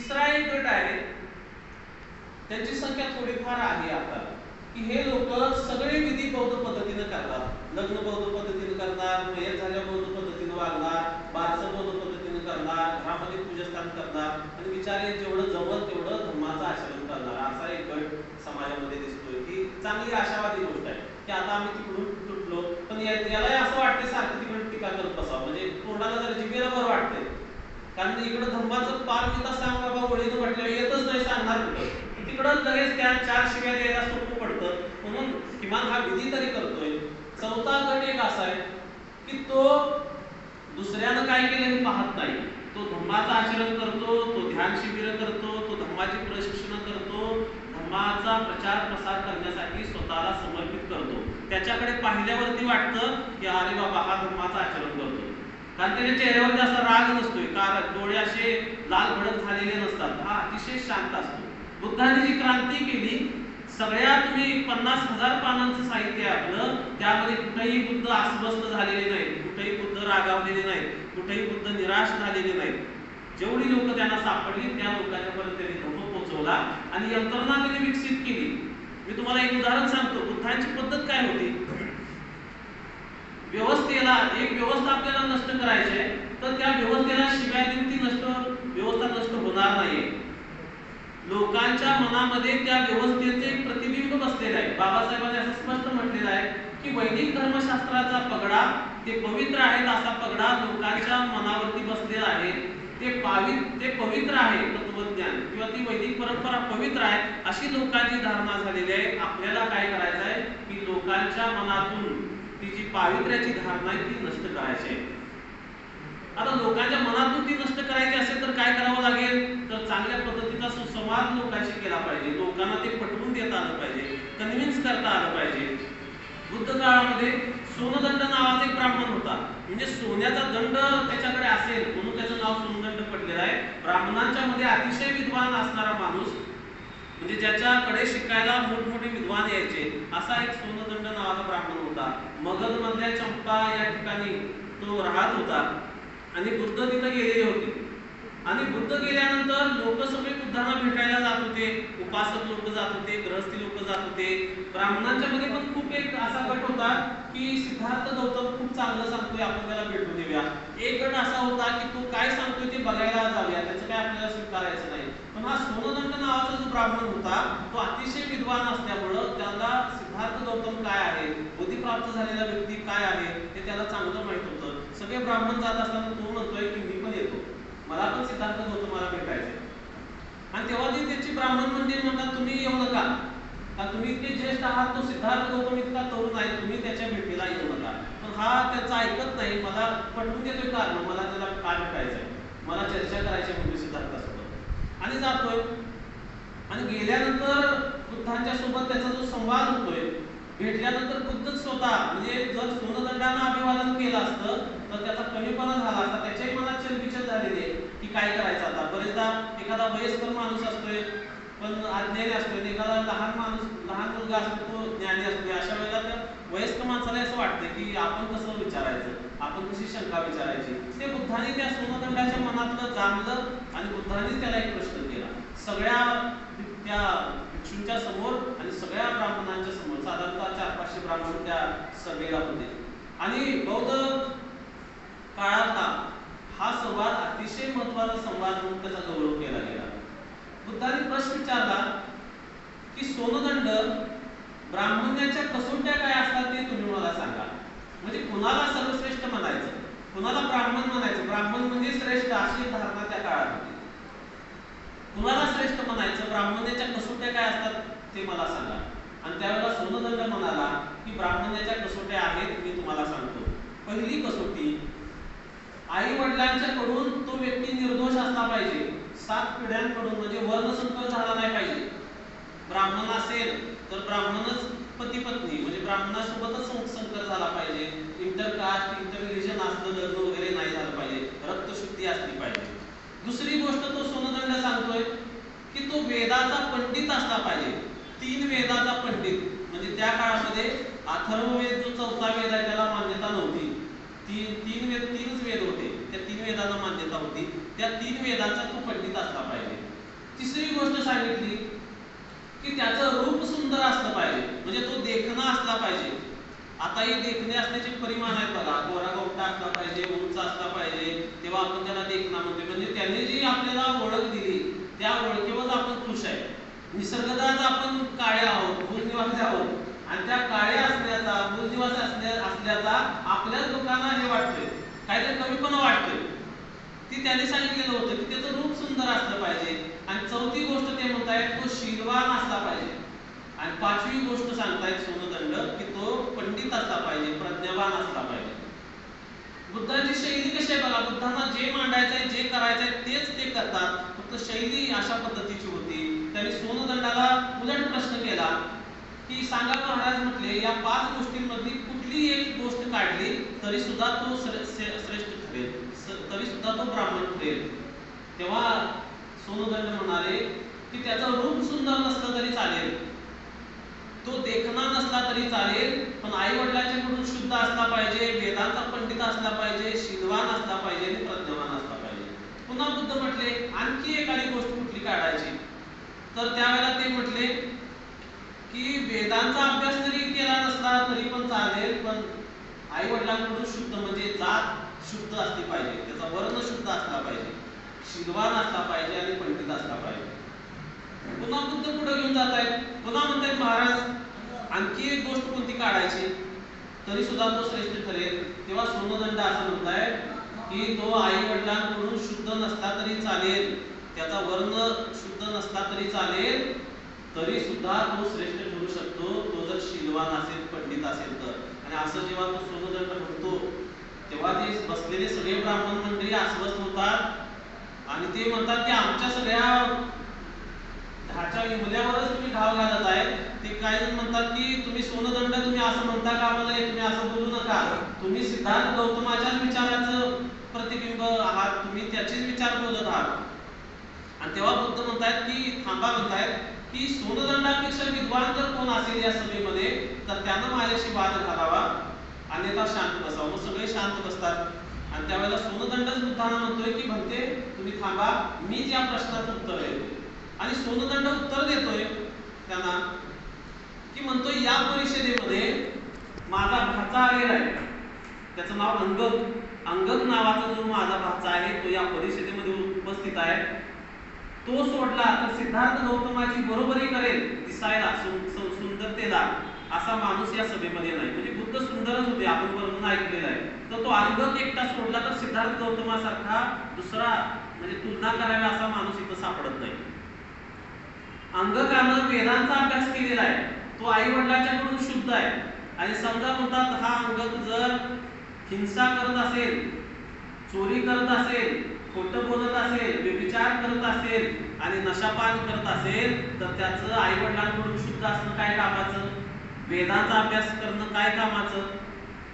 तिसरा एक गट आहे, त्यांची संख्या थोडीफार आहे आता, की हे लोक सगळे विधी बौद्ध पद्धतीने करतात. लग्न बौद्ध पद्धतीने करणार, मयत झाल्या बौद्ध पद्धतीने वागणार, बारसं बौद्ध पद्धतीने करणार, घरामध्ये पूजस्थान करणार आणि बिचारे जेवढं जमत तेवढं धर्माचं आचरण करणार. असा एक गट समाजामध्ये दिसतोय, की चांगली आशावादी गोष्ट आहे की आता आम्ही तिकडून तुटलो, पण याला असं वाटतं सारखं तिकडे टीका करत बसावं, म्हणजे तोंडाला जर जिभेला बरं वाटतंय. कारण इकडं धर्माचं पार गीता सांग बाबा ओळीनं म्हटलं येतच नाही, सांगणार कुठं, तिकडं लगेच त्या 4 शिव्या द्यायला सोपं पडतं, म्हणून किमान हा विधी तरी करतोय. चौथा गट एक असा आहे की तो दुसऱ्यानं काय केलं हे पाहत नाही, तो धर्माचं आचरण करतो, तो ध्यान शिबिर करतो, तो धर्माची प्रशिक्षण करतो, धर्माचा प्रचार प्रसार करण्यासाठी स्वतःला समर्पित करतो. त्याच्याकडे पाहिल्यावरती वाटतं की अरे बाबा हा धर्माचं आचरण करतो, कारण त्याच्या चेहऱ्यावर जास्त राग नसतोय, कारण डोळे असे लाल भडक झालेले नसतात, हा अतिशय शांत असतो. बुद्धाने जी क्रांती केली, सगळ्या तुम्ही 50,000 पानांचं साहित्य आपलं, त्यामध्ये कुठेही बुद्ध अस्वस्थ झालेले नाहीत, कुठेही बुद्ध रागावलेले नाहीत, कुठेही बुद्ध निराश झालेले नाहीत. जेवढी लोक त्यांना सापडली त्या लोकांपर्यंत त्यांनी धर्म पोहोचवला आणि यंत्रणा त्यांनी विकसित केली. मी तुम्हाला एक उदाहरण सांगतो, बुद्धांची पद्धत काय होती. व्यवस्थेला एक व्यवस्था आपल्याला नष्ट करायची आहे, तर त्या व्यवस्थेला शिवाय देऊन ती व्यवस्था नष्ट होणार नाही. लोकांच्या मनामध्ये त्या व्यवस्थेचे प्रतिबिंब बसलेले आहे. बाबासाहेबांनी असं स्पष्ट म्हटलेलं आहे की वैदिक धर्मशास्त्राचा पगडा, ते पवित्र आहेत असा पगडा लोकांच्या मनावरती बसलेला आहे. ते पवित्र आहे तत्वज्ञान किंवा ती वैदिक परंपरा पवित्र आहे अशी लोकांची धारणा झालेली आहे. आपल्याला काय करायचं आहे की लोकांच्या मनातून ती जी पावित्र्याची धारणा आहे ती नष्ट करायची आहे. आता लोकांच्या मनातून ती नष्ट करायची असेल तर काय करावं लागेल, तर चांगल्या पद्धतीचा सुसंवाद लोकांशी केला पाहिजे, लोकांना ते पटवून देता आलं पाहिजे, कन्व्हिन्स करता आलं पाहिजे. बुद्ध काळामध्ये सोनदंड नावाचा एक ब्राह्मण होता, म्हणजे सोन्याचा दंड त्याच्याकडे असेल म्हणून त्याचं नाव सोनदंड पडलेलं आहे. ब्राह्मणांच्या मध्ये अतिशय विद्वान असणारा माणूस, म्हणजे ज्याच्याकडे शिकायला मोठमोठे विद्वान यायचे, असा एक सोनदंड नावाचा ब्राह्मण होता. मगध मधल्या चंपा या ठिकाणी तो राहत होता आणि बुद्ध तिथे गेलेले होते. आणि बुद्ध गेल्यानंतर लोक सगळे बुद्धांना भेटायला जात होते, उपासक लोक जात होते, गृहस्थी लोक जात होते. ब्राह्मणांच्या मध्ये पण खूप एक असा गट होता की सिद्धार्थ गौतम खूप चांगलं सांगतोय, आपण त्याला भेटून देऊया. एक गट असा होता की तो काय सांगतोय ते बघायला जाऊया, त्याचं काय आपल्याला स्वीकारायचं नाही. पण हा सोनदंड नावाचा जो ब्राह्मण होता तो अतिशय विद्वान असल्यामुळं त्याला सिद्धार्थ गौतम काय आहे, बुद्धिप्राप्त झालेला व्यक्ती काय आहे ते त्याला चांगलं माहित होतं. सगळे ब्राह्मण जात असताना तो म्हणतोय की मी पण येतो, मला पण सिद्धार्थ गौतमाला भेटायचे. आणि तेव्हा ती त्याची ब्राह्मण मंडळी म्हणतात तुम्ही येऊ नका, का तुम्ही इतके ज्येष्ठ आहात, तो सिद्धार्थ गौतम इतका तरुण आहे, तुम्ही त्याच्या भेटीला येऊ नका. पण हा त्याचा ऐकत नाही, मला पटवून देतोय कारण मला त्याला काय भेटायचंय, मला चर्चा करायची म्हणजे सिद्धार्थासोबत. आणि जातोय आणि गेल्यानंतर बुद्धांच्या सोबत त्याचा जो संवाद होतोय, भेटल्यानंतर बुद्ध स्वतः, म्हणजे जर सोनदंडानं अभिवादन केलं असतं तर त्याचा कमीपणा झाला असता, त्याच्याही मनात चलबिचल झालेली आहे की काय करायचं आता. बरेचदा एखादा वयस्कर माणूस असतोय पण अज्ञानी असतोय, एखादा लहान मुलगा असतो तो ज्ञानी असतोय. अशा वेळेला त्या वयस्कर माणसाला असं वाटतं की आपण कसं विचारायचं, आपण कशी शंका विचारायची. ते बुद्धाने त्या सोनदंडाच्या मनातलं जाणलं आणि बुद्धाने त्याला एक प्रश्न केला सगळ्या त्या भिक्षूंच्या समोर आणि सगळ्या ब्राह्मणांच्या समोर. साधारणतः 400-500 ब्राह्मण त्या सभेला होते आणि बौद्ध काळातला हा संवाद अतिशय महत्वाचा संवाद म्हणून त्याचा गौरव केला गेला. बुद्धाने प्रश्न विचारला की सोनदंड, ब्राह्मण्याच्या कसोट्या काय असतात ते तुम्ही मला सांगा. म्हणजे कुणाला सर्वश्रेष्ठ म्हणायचं, कुणाला ब्राह्मण म्हणायचं, ब्राह्मण म्हणजे श्रेष्ठ अशी धारणा त्या काळात होती. कुणाला श्रेष्ठ म्हणायचं, ब्राह्मण्याच्या कसोट्या काय असतात ते मला सांगा. आणि त्यावेळेला सोनदंड म्हणाला की ब्राह्मण्याच्या कसोट्या आहेत, मी तुम्हाला सांगतो. पहिली कसोटी, आई वडिलांच्याकडून तो व्यक्ती निर्दोष असला पाहिजे, 7 पिढ्यांकडून, म्हणजे वर्णसंकर झाला नाही पाहिजे. ब्राह्मण असेल तर ब्राह्मणच पती पत्नी, म्हणजे ब्राह्मणासोबतच संकर झाला पाहिजे. इंटरकास्ट इंटर रिलिजन असलं लग्न वगैरे नाही झालं पाहिजे, रक्तशुद्धी असली पाहिजे. दुसरी गोष्ट तो सोनदंड सांगतोय की तो वेदाचा पंडित असला पाहिजे, 3 वेदाचा पंडित. म्हणजे त्या काळामध्ये अथर्ववेद जो 4था वेद आहे त्याला मान्यता नव्हती. 3 वेद 3च वेद होते, त्या 3 वेदांना मान्यता होती. त्या 3 वेदाचा तो पंडित असला पाहिजे. तिसरी गोष्ट सांगितली की त्याचं रूप सुंदर असलं पाहिजे, म्हणजे तो देखणा असला पाहिजे. आता हे देखणे असण्याचे परिमाण आहेत बघा. गोरा गोपटा असला पाहिजे, उंच असला पाहिजे, तेव्हा आपण त्याला देखणा म्हणतो. म्हणजे त्यांनी जी आपल्याला ओळख दिली त्या ओळखीवर आपण खुश आहे. निसर्गतःच आपण काळे आहोत, मूलनिवासी आहोत, आणि त्या काळे असण्याचा, मूलनिवासी असल्याचा आपल्याच लोकांना हे वाटतंय, काहीतरी कमीपणा वाटतोय. ती त्यांनी सांगितलेलं होतं की त्याचं रूप सुंदर असलं पाहिजे. आणि चौथी गोष्ट ते म्हणतायत तो शीलवान असला पाहिजे. आणि पाचवी गोष्ट सांगतायत सोनदंड की तो पंडित असला पाहिजे, प्रज्ञावान असला पाहिजे. बुद्धांची शैली कशी आहे बघा. बुद्धांना जे मांडायचं आहे, जे करायचं आहे तेच ते करतात, फक्त शैली अशा पद्धतीची होती. त्यांनी सोनदंडाला उलट प्रश्न केला की सांगा महाराज, म्हटले या 5 गोष्टींमधली कुठली एक गोष्ट काढली तरी सुद्धा तो श्रेष्ठ ठरेल, तरी सुद्धा तो ब्राह्मण ठरेल. तेव्हा सोनदंड म्हणाले की त्याचं रूप सुंदर नसलं तरी चालेल, तो देखणा नसला तरी चालेल, पण आई वडिलांच्याकडून शुद्ध असला पाहिजे, वेदांचा पंडित असला पाहिजे, शीलवान असला पाहिजे आणि प्रज्ञावान असला पाहिजे. पुन्हा बुद्ध म्हटले आणखी एखादी गोष्ट कुठली काढायची, तर त्यावेळेला ते म्हटले की वेदांचा अभ्यास जरी केला नसला तरी पण चालेल, पण आई वडिलांकडून शुद्ध म्हणजे जात शुद्ध असली पाहिजे, त्याचा वर्ण शुद्ध असला पाहिजे, शीलवान असला पाहिजे आणि पंडित असला पाहिजे. पुन्हा बुद्ध पुढे घेऊन जात आहेत. पुन्हा म्हणतात महाराज आणखी एक गोष्ट कोणती काढायची तरी सुद्धा तो श्रेष्ठ ठरेल. तेव्हा सोनदंड असं म्हणताय की तो आई वडिलांकडून शुद्ध नसला तरी चालेल, त्याचा वर्ण शुद्ध नसला तरी चालेल, तरी सुद्धा तो श्रेष्ठ ठरू शकतो, तो जर शीलवान असेल, पंडित असेल तर. आणि असं जेव्हा तो सोनदंड म्हणतो तेव्हा ते बसलेले सगळे ब्राह्मण मंडळी अस्वस्थ होतात आणि ते म्हणतात की आमच्या सगळ्या ढाच्या विमल्यावरच तुम्ही घाव घालत आहे. ते काही जण म्हणतात की तुम्ही सोनदंड, तुम्ही असं म्हणता का आम्हाला, तुम्ही असं बोलू नका, तुम्ही सिद्धार्थ गौतमाच्याच विचाराचं प्रतिबिंब आहात, तुम्ही त्याचेच विचार बोलत आहात. आणि तेव्हा बुद्ध म्हणतायत की थांबा, म्हणतायत की सोनदंडापेक्षा विद्वान जर कोण असेल या सभेमध्ये तर त्यानं माझ्याशी वाद घालावा, अन्यथा शांत बसावं. मग सगळे शांत बसतात. आणि त्यावेळेला सोनदंडच बुद्धांना म्हणतोय की म्हणते तुम्ही थांबा, मीच या प्रश्नाचं उत्तर देतो. आणि सोनदंड उत्तर देतोय त्यांना की म्हणतोय या परिषदेमध्ये माझा भाचा आलेला आहे, त्याचं नाव अंगद. अंगद नावाचा जो माझा भाचा आहे तो या परिषदेमध्ये उपस्थित आहे. तो सोडला तर सिद्धार्थ गौतमाची बरोबरी करेल दिसायला, सुंदरतेला, असा माणूस या सभेमध्ये नाही. म्हणजे बुद्ध सुंदरच होते, आपण वर्णन ऐकलेलं आहे. तर तो अंगद एकटा सोडला तर सिद्धार्थ गौतमासारखा दुसरा म्हणजे तुलना करावी असा माणूस इथं सापडत नाही. अंगकानं वेदांचा अभ्यास केलेला आहे, तो आई वडिलांच्याकडून शुद्ध आहे. आणि समजा म्हणतात हा अंगक जर हिंसा करत असेल, चोरी करत असेल, खोटं बोलत असेल, व्यभिचार करत असेल आणि नशापान करत असेल तर त्याचं आई वडिलांकडून शुद्ध असणं काय कामाचं, वेदांचा अभ्यास करणं काय कामाचं,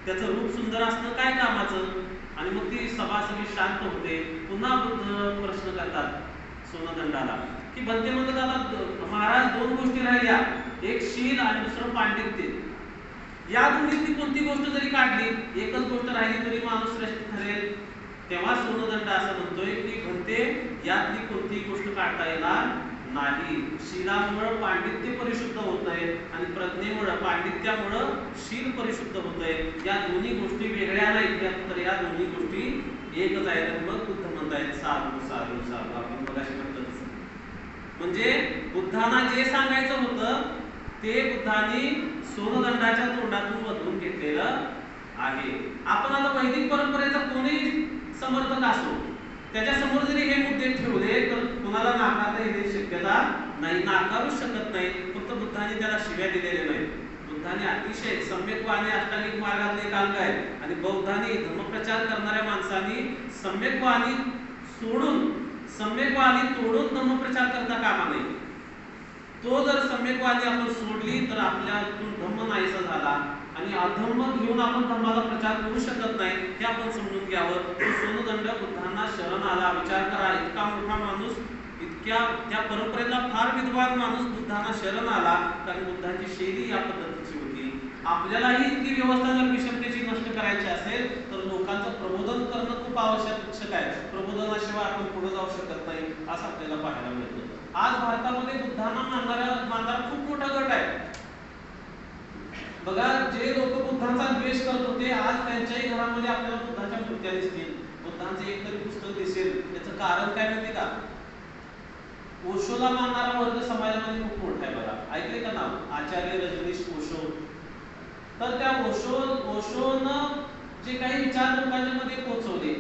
त्याचं रूप सुंदर असणं काय कामाचं. आणि मग ती सभा सगळी शांत होते. पुन्हा बुद्ध प्रश्न करतात सोनदंडाला की बनते म्हणतात आता महाराज 2 गोष्टी राहिल्या, एक शील आणि दुसरं पांडित्य. या दोन्हीतली कोणती गोष्ट जरी काढली, एकच गोष्ट राहिली तरी माणूस श्रेष्ठ ठरेल. तेव्हा सोनदंड असं म्हणतोय की म्हणते यातली कोणतीही गोष्ट काढता येणार नाही. शीलामुळं पांडित्य परिशुद्ध होत आहे आणि प्रज्ञेमुळं, पांडित्यामुळं शील परिशुद्ध होत आहे. या दोन्ही गोष्टी वेगळ्या नाहीत, तर या दोन्ही गोष्टी एकच आहेत. मग बुद्ध म्हणतायत साधू साधू साधू. आपण बघाशी म्हटलं म्हणजे बुद्धांना जे सांगायचं होतं ते बुद्धांनी सोनदंडाच्या तोंडातून वधवून घेतलेलं आहे. आपण आता वैदिक परंपरेचा कोणी समर्थक असो, त्याच्या समोर जरी हे मुद्दे ठेवले तर कुणाला नाकारता येण्याची शक्यता नाही, नाकारूच शकत नाही. फक्त बुद्धांनी त्याला शिव्या दिलेल्या नाही. बुद्धांनी अतिशय सम्यक्वाने अष्टांगिक मार्गातले एक अंग आहे आणि बौद्धांनी धर्मप्रचार करणाऱ्या माणसांनी सम्यक्वानी सोडून, सम्यक्वादी तोडून धर्मप्रचार करता कामा नाही. तो जर सम्यक्वादी आपण सोडली तर आपल्यातून धम्म नाहीसा झाला आणि अधर्म घेऊन आपण धर्माचा प्रचार करू शकत नाही, हे आपण समजून घ्यावं. तो सोनदंड बुद्धांना शरण आला. विचार करा, इतका मोठा माणूस, इतक्या त्या परंपरेला फार विद्वान माणूस बुद्धांना शरण आला, कारण बुद्धांची शैली या पद्धतीची होती. आपल्यालाही इतकी व्यवस्था जर विषमतेची नष्ट करायची असेल तर लोकांचं प्रबोधन करणं खूप आवश्यक आहे. प्रबोधनाशिवाय आपण पुढे जाऊ शकत नाही असं आपल्याला पाहायला मिळतं. आज भारतामध्ये बुद्धांना मानणारा खूप मोठा गट आहे. बघा, जे लोक बुद्धांचा द्वेष करत होते आज त्यांच्याही घरामध्ये आपल्याला बुद्धाच्या मूर्त्या दिसतील, बुद्धांचे एक तरी पुस्तक दिसेल. याचं कारण काय माहिती का? ओशोला मानणारा वर्ग समाजामध्ये खूप मोठा आहे. बघा, ऐकले का नाव? आचार्य रजनीश ओशो. तर त्या ओशोनं जे काही विचार लोकांच्या मध्ये पोहोचवले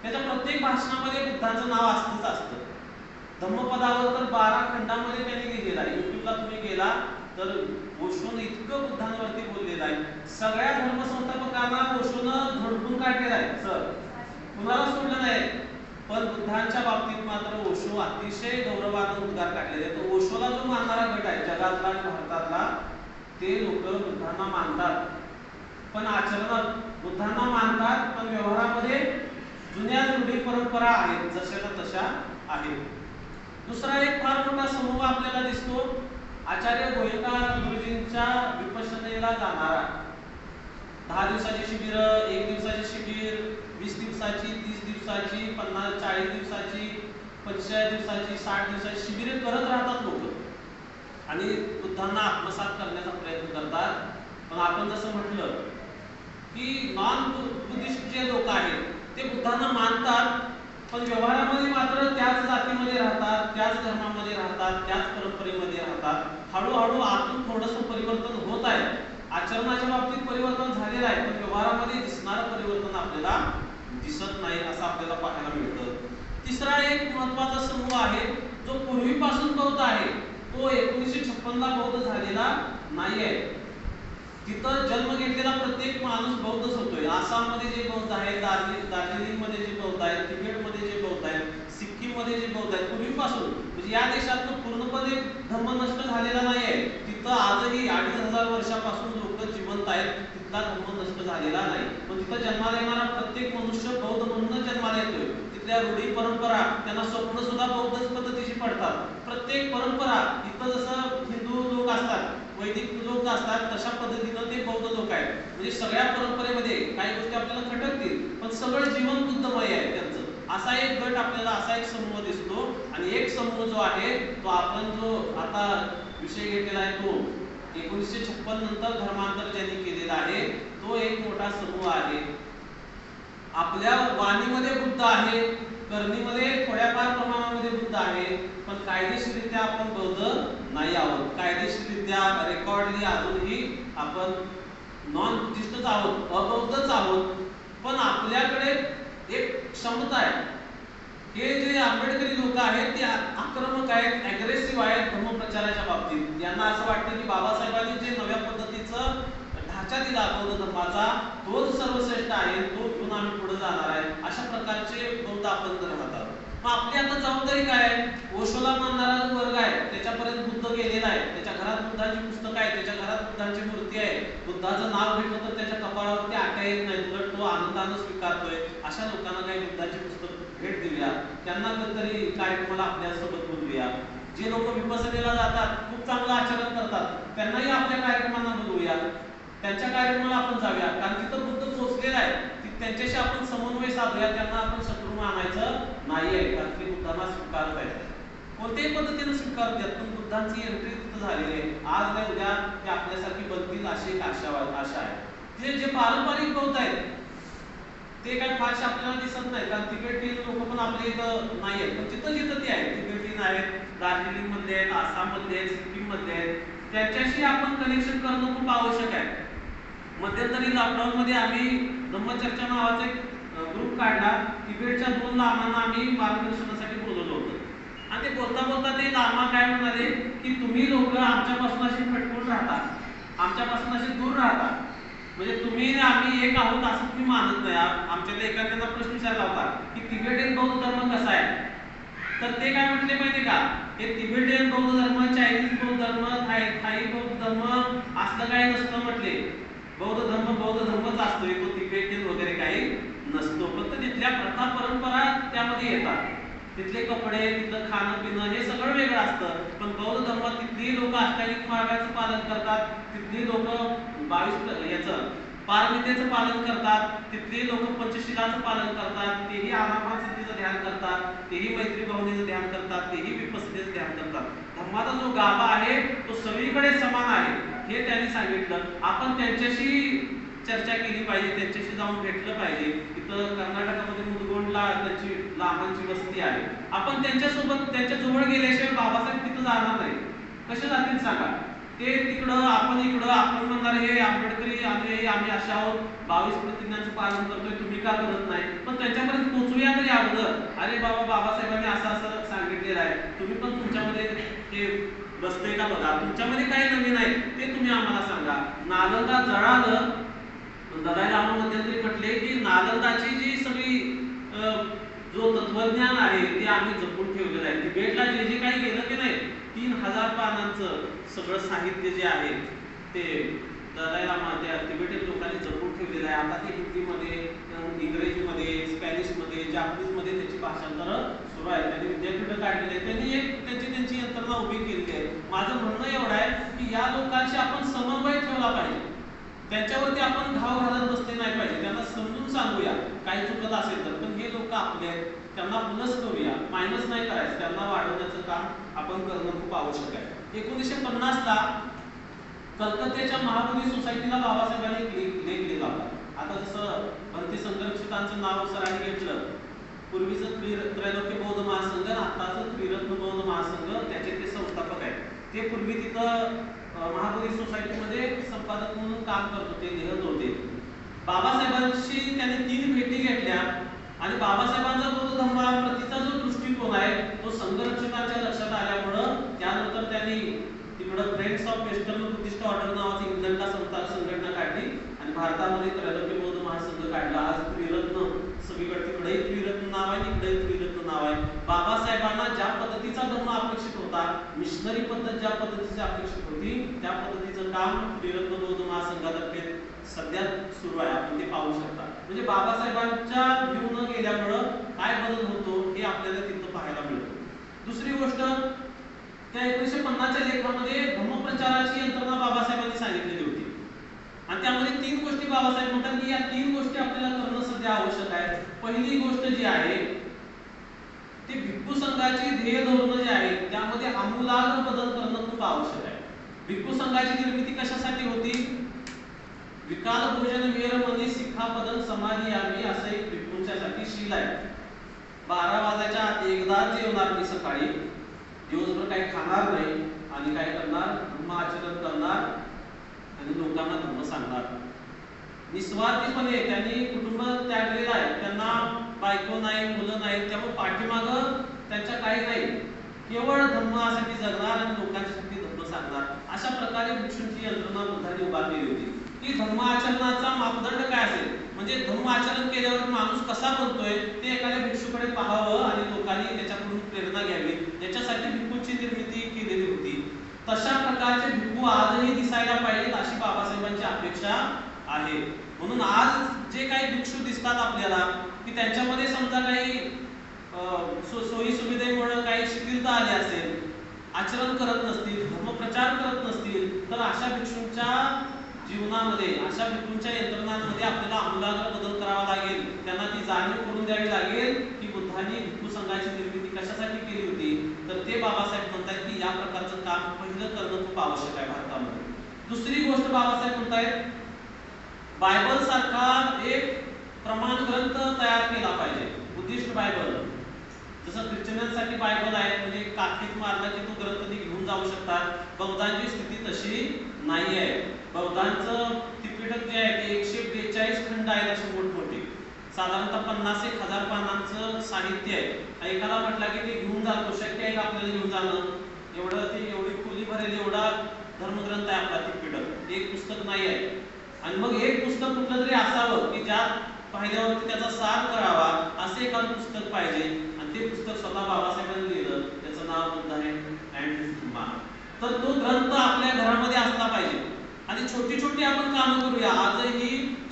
त्याच्या प्रत्येक भाषणामध्ये बुद्धांचं नाव असतं. धम्मपदावर तर 12 खंडामध्ये त्यांनी लिहिलेलं आहे. युट्यूबला तुम्ही गेला तर ओशोनं इतकं बुद्धांवरती बोललेलं आहे. सगळ्या धर्मसंस्थापकांना ओशोनं झोडपून काढलेलं आहे. सर, कुणाला सोडलं नाही. पण बुद्धांच्या बाबतीत मात्र ओशो अतिशय गौरवानं उद्गार काढलेले आहेत. तर ओशोला जो मानणारा गट आहे जगातला आणि भारतातला, ते लोक बुद्धांना मानतात पण आचरणात बुद्धांना मानतात पण व्यवहारामध्ये जुन्या रूढी परंपरा आहेत जशाच्या तशा आहेत. दुसरा एक फार मोठा समूह आपल्याला दिसतो, आचार्य गोयंका गुरुजींच्या विपश्यनेला जाणारा. 10 दिवसाची शिबिर, 1 दिवसाची शिबिर, 20 दिवसाची, 30 दिवसाची, 50, 40 दिवसाची, 45 दिवसाची, 60 दिवसाची शिबिरे करत राहतात लोक आणि बुद्धांना आत्मसात करण्याचा प्रयत्न करतात. पण आपण जसं म्हटलं की नॉन बुद्धिस्ट जे लोक आहेत ते बुद्धांना मानतात पण व्यवहारामध्ये मात्र त्याच जातीमध्ये राहतात, त्याच धर्मामध्ये राहतात, त्याच परंपरेमध्ये राहतात. हळूहळू आतून थोडंसं परिवर्तन होत आहे. आचरणाच्या बाबतीत परिवर्तन झालेलं आहे पण व्यवहारामध्ये दिसणारं परिवर्तन आपल्याला दिसत नाही असं आपल्याला पाहायला मिळतं. तिसरा एक महत्त्वाचा समूह आहे जो पूर्वीपासून बौद्ध आहे. तो 1956 ला बौद्ध झालेला नाही आहे. तिथं जन्म घेतलेला प्रत्येक माणूस बौद्धच होतोय. आसाममध्ये जे बौद्ध आहेत, दार्जिलिंगमध्ये जे बौद्ध आहेत, तिबेटमध्ये जे बौद्ध आहेत, सिक्कीममध्ये जे बौद्ध आहेत, पूर्वीपासून म्हणजे या देशातून पूर्णपणे धर्म नष्ट झालेला नाही आहे. तिथं आजही 2500 वर्षापासून लोक जिवंत आहेत. तिथला धर्म नष्ट झालेला नाही. पण तिथं जन्माला येणारा प्रत्येक मनुष्य बौद्ध म्हणून जन्माला येतोय. तिथल्या रूढी परंपरा त्यांना स्वप्न सुद्धा बौद्ध पद्धतीची पडतात. प्रत्येक परंपरा इथं जसं हिंदू लोक असतात, वैदिक लोक असतात, तशा पद्धतीनं ते बौद्ध लोक आहेत. म्हणजे सगळ्या परंपरेमध्ये काही गोष्टी आपल्याला खटकतील पण सगळं जीवन बुद्धमय आहे त्यांचं. असा एक गट आपल्याला, असा एक समूह दिसतो. आणि एक समूह जो आहे तो आपण जो आता विषय घेतलेला आहे तो 1956 नंतर धर्मांतर ज्यांनी केलेला आहे तो एक मोठा समूह आहे. आपल्या वाणीमध्ये बुद्ध आहे, करणीमध्ये थोड्याफार प्रमाणामध्ये बुद्ध आहे पण कायदेशीररित्या आपण बौद्ध नाही आहोत. कायदेशीररित्या रेकॉर्डली अजूनही आपण नॉन बुद्धिस्टच आहोत, अबौद्धच आहोत. पण आपल्याकडे एक क्षमता आहे. हे जे आंबेडकरी लोक आहेत ते आक्रमक आहेत, अग्रेसिव्ह आहेत धर्मप्रचाराच्या बाबतीत. यांना असं वाटतं की बाबासाहेबांनी जे नव्या पद्धतीचं ढाचा दिला बौद्ध धर्माचा तोच सर्वश्रेष्ठ आहे, तो घेऊन आम्ही पुढे जाणार आहे. अशा प्रकारचे बौद्ध आपण राहतात. मग आपली आता जबाबदारी काय आहे? ओशोला मानणारा जो वर्ग आहे त्याच्यापर्यंत बुद्ध गेलेला आहे, त्याच्या घरात बुद्धांची पुस्तकं आहे, त्याच्या घरात बुद्धांची मूर्ती आहे, बुद्धाचं नाव घेतलं तर त्याच्या कपाळावरती आट्या येत नाही, उलट तो आनंदानं स्वीकारतोय. अशा लोकांना काही बुद्धाची पुस्तक भेट देऊया, त्यांना कधीतरी कार्यक्रमाला आपल्यासोबत बोलूया. जे लोक विपसनेला जातात, खूप चांगलं आचरण करतात, त्यांनाही आपल्या कार्यक्रमांना बोलवूया, त्यांच्या कार्यक्रमाला आपण जाऊया. कारण तिथं बुद्ध पोहोचलेला आहे, त्यांच्याशी आपण समन्वय साधूया. त्यांना आपण शत्रू मानायचं नाही आहे कारण ते बुद्धांना स्वीकारत आहेत, कोणत्याही पद्धतीने स्वीकारत आहेत. पण बुद्धांची एंट्री तिथं झालेली आहे. आज नाही उद्या ते आपल्यासारखी बनतील अशी एक आशा आहे. जे पारंपरिक बौद्ध आहेत ते काय फारसे आपल्याला दिसत नाही कारण तिबेटीन लोक पण आपल्या इथं नाही आहेत. पण जिथं जिथं ते आहेत, तिबेटीन आहेत, दार्जिलिंग मधले आहेत, आसाम मधले आहेत, सिक्कीम मधले आहेत, त्यांच्याशी आपण कनेक्शन करणं खूप आवश्यक आहे. मध्यंतरी लॉकडाऊन मध्ये आम्ही धम्मचर्चा नावाचा एक ग्रुप काढला. तिबेटच्या 2 लामांना आम्ही मार्गदर्शनासाठी बोलवलं होतं आणि ते बोलता बोलता ते लामा काय म्हणाले की तुम्ही लोक आमच्यापासून अशी खटकून राहता, आमच्यापासून अशी दूर राहता, म्हणजे तुम्ही आम्ही एक आहोत असं तुम्ही मानत नाही. आमच्याकडे एखाद्याला प्रश्न विचारला होता की तिबेटियन बौद्ध धर्म कसा आहे, तर ते काय म्हटले माहिती का, हे तिबेटियन बौद्ध धर्म, चायनीज बौद्ध धर्म, थाई बौद्ध धर्म असलं काही नसतं म्हटले. बौद्ध धर्मच असतो, तो तिबेटियन वगैरे काही नसतो. फक्त तिथल्या प्रथा परंपरा त्यामध्ये येतात, तिथले कपडे, तिथलं खाणं पिणं हे सगळं वेगळं असतं. पण बौद्ध धर्मात तिथली लोक अष्टांगिक मार्गाचं पालन करतात, तिथली लोक 22 याचं पारमितेचं पालन करतात, तिथले लोक पंचशिलाचं पालन करतात, तेही आनापानसतीचं ध्यान करतात, तेही मैत्री भावनेचं ध्यान करतात, तेही विपස්සनेचं ध्यान करतात. धम्माचा जो गाभा आहे तो सगळीकडे समान आहे हे त्यांनी सांगितलं. आपण त्यांच्याशी चर्चा केली पाहिजे, त्यांच्याशी जाऊन भेटलं पाहिजे. इथं कर्नाटकामध्ये मुदगोंडला त्यांची लांबांची वस्ती आहे. आपण त्यांच्यासोबत त्यांच्या जवळ गेल्याशिवाय बाबासाहेब तिथं जाणार नाही. कसे जातील सांगा? ते तिकडं आपण इकडं, आपण म्हणणार हे आंबेडकरी आम्ही अशा आहोत, 22 प्रतिज्ञांचं पालन करतोय, तुम्ही का करत नाही? पण त्यांच्यापर्यंत पोहोचूया तरी अगोदर, अरे बाबा बाबासाहेबांनी असं असं सांगितलेलं आहे, तुम्ही पण तुमच्यामध्ये हे बसतंय का बघा, तुमच्यामध्ये काही नवीन आहे ते तुम्ही आम्हाला सांगा. नालंदा जळालं, दलाई लामा मध्यंतरी म्हटले की नालंदाची जी सगळी जो तत्वज्ञान आहे ते आम्ही जपून ठेवलेलं आहे. तिबेटला जे जे काही गेलं की नाही, 3000 पानांचं सगळं साहित्य जे आहे ते दलाई लामा त्या तिबेटी लोकांनी जपून ठेवलेलं आहे. आता ते हिंदीमध्ये, इंग्रजीमध्ये, स्पॅनिशमध्ये, जापनीजमध्ये त्याची भाषांतर सुरू आहे. त्यांनी विद्यापीठं काढलेली आहे, त्यांनी एक त्यांची यंत्रणा उभी केलेली आहे. माझं म्हणणं एवढं आहे की या लोकांशी आपण समन्वय ठेवला पाहिजे, त्यांच्यावरती आपण घाव घालत बसले नाही पाहिजे. त्यांना समजून सांगूया काही चुकत असेल तर, पण हे लोक आपले आहेत, त्यांना प्लस करूया, मायनस नाही करायचं, त्यांना वाढवण्याचं काम आपण करणं खूप आवश्यक आहे. 1950ला कलकत्त्याच्या महाबोधी सोसायटीला बाबासाहेबांनी लेख लिहिला होता. आता जसं भरती संरक्षितांचं नाव सरांनी घेतलं, पूर्वीचं त्रैलोक्य बौद्ध महासंघ, आताचं त्रिरत्न बौद्ध महासंघ, त्याचे ते संस्थापक आहेत. ते पूर्वी तिथं महाबोधी सोसायटीमध्ये संपादक म्हणून काम करत होते, लिहत होते. बाबासाहेबांशी त्यांनी 3 भेटी घेतल्या आणि बाबासाहेबांचा तो धम्माप्रतीचा जो दृष्टिकोन आहे तो संघरक्षकांच्या लक्षात आल्यामुळं त्यानंतर त्यांनी तिकडं friends of western Buddhist order नावाची इंग्लंडला संघटना काढली आणि भारतामध्ये त्रैलोक्य बौद्ध महासंघ काढला. आज त्रिरत्न सगळीकडे, तिकडेही त्रिरत्न नाव आहे, तिकडेही त्रिरत्न नाव आहे. बाबासाहेबांना ज्या पद्धतीचा धर्म अपेक्षित होता, मिशनरी पद्धत ज्या पद्धतीची अपेक्षित होती, त्या पद्धतीचं काम त्रिरत्न बौद्ध महासंघातर्फे सध्या सुरू आहे. आपण ते पाहू शकता. म्हणजे बाबासाहेबांच्या व्ह्यू न गेल्यामुळं काय बदल होतो हे आपल्याला तिथं पाहायला मिळतं. दुसरी गोष्ट, त्या 1950च्या लेखामध्ये धम्मप्रचाराची यंत्रणा बाबासाहेबांनी सांगितलेली होती आणि त्यामध्ये 3 गोष्टी बाबासाहेब म्हणतात की या 3 गोष्टी आपल्याला करणं सध्या आवश्यक आहे. पहिली गोष्ट जी आहे ती भिक्खू संघाची ध्येय धोरणं जी आहे त्यामध्ये आमूलाग्र बदल करणं खूप आवश्यक आहे. भिक्खू संघाची निर्मिती कशासाठी होती? विकाल भोजन वेरमणी सिक्खापदन समाधियामी असं एक भिक्खूंच्यासाठी शील आहे. 12 वाजायच्या आत एकदाच जेवणार मी सकाळी, दिवसभर काही खाणार नाही आणि काय करणार, धम्म आचरण करणार आणि लोकांना धम्म सांगणार. निस्वार्थीपणे त्यांनी कुटुंब त्यागलेलं आहे, त्यांना बायको नाही, मुलं नाही, त्यामुळे पाठीमागं त्यांच्या काही नाही, केवळ धम्मासाठी जगणार आणि लोकांच्यासाठी धम्म सांगणार. अशा प्रकारे भिक्षूंची यंत्रणा बुद्धांनी उभारलेली होती. की धम्म आचरणाचा मापदंड काय असेल, म्हणजे धम्म आचरण केल्यावर माणूस कसा बनतोय ते एखाद्या भिक्षूकडे पाहावं आणि लोकांनी त्याच्याकडून प्रेरणा घ्यावी, याच्यासाठी भिक्खूंची निर्मिती केलेली होती. तशा प्रकारचे भिक्खू आजही दिसायला पाहिजेत अशी बाबासाहेबांची अपेक्षा आहे. म्हणून आज जे काही भिक्षू दिसतात आपल्याला की त्यांच्यामध्ये समजा काही सोयी सुविधेमुळे काही शिथिलता आली असेल, आचरण करत नसतील, धर्मप्रचार करत नसतील, तर अशा भिक्षूंच्या जीवनामध्ये, अशा भिक्षूंच्या यंत्रणांमध्ये आपल्याला आमूलाग्र बदल करावा लागेल. त्यांना ती जाणीव करून द्यावी लागेल की बुद्धांनी भिक्खू संघाची निर्मिती कशासाठी केली होती. तर ते बाबासाहेब म्हणतात की या प्रकारचं काम पहिलं करणं खूप आवश्यक आहे भारतामध्ये. दुसरी गोष्ट बाबासाहेब म्हणतायत, बायबल सारखा एक प्रमाण ग्रंथ तयार केला पाहिजे, बुद्धिस्ट बायबल. जसं ख्रिश्चनांसाठी बायबल आहे, म्हणजे काठीत मारला की तो ग्रंथ ते घेऊन जाऊ शकतात. बौद्धांची स्थिती तशी नाही आहे. बौद्धांचं त्रिपिटक जे आहे ते 142 खंड आहेत, असे मोठमोठे, साधारणतः 50-1000 पानांचं साहित्य आहे. एकाला म्हटलं की ते घेऊन जातो, शक्य आहे का आपल्याला घेऊन जाणं? एवढी खोली भरेल एवढा धर्मग्रंथ आहे आपला त्रिपिटक, एक पुस्तक नाही आहे. आणि मग एक पुस्तक कुठलं तरी असावं की ज्या पाहिल्यावरती त्याचा सार करावा, असे एखादं पुस्तक पाहिजे. आणि ते पुस्तक स्वतः बाबासाहेबांनी लिहिलं, त्याचं नाव बुद्ध आहे अँड हिज धम्मा. तर तो ग्रंथ आपल्या घरामध्ये असला पाहिजे. आणि छोटी छोटी आपण कामं करूया. आजही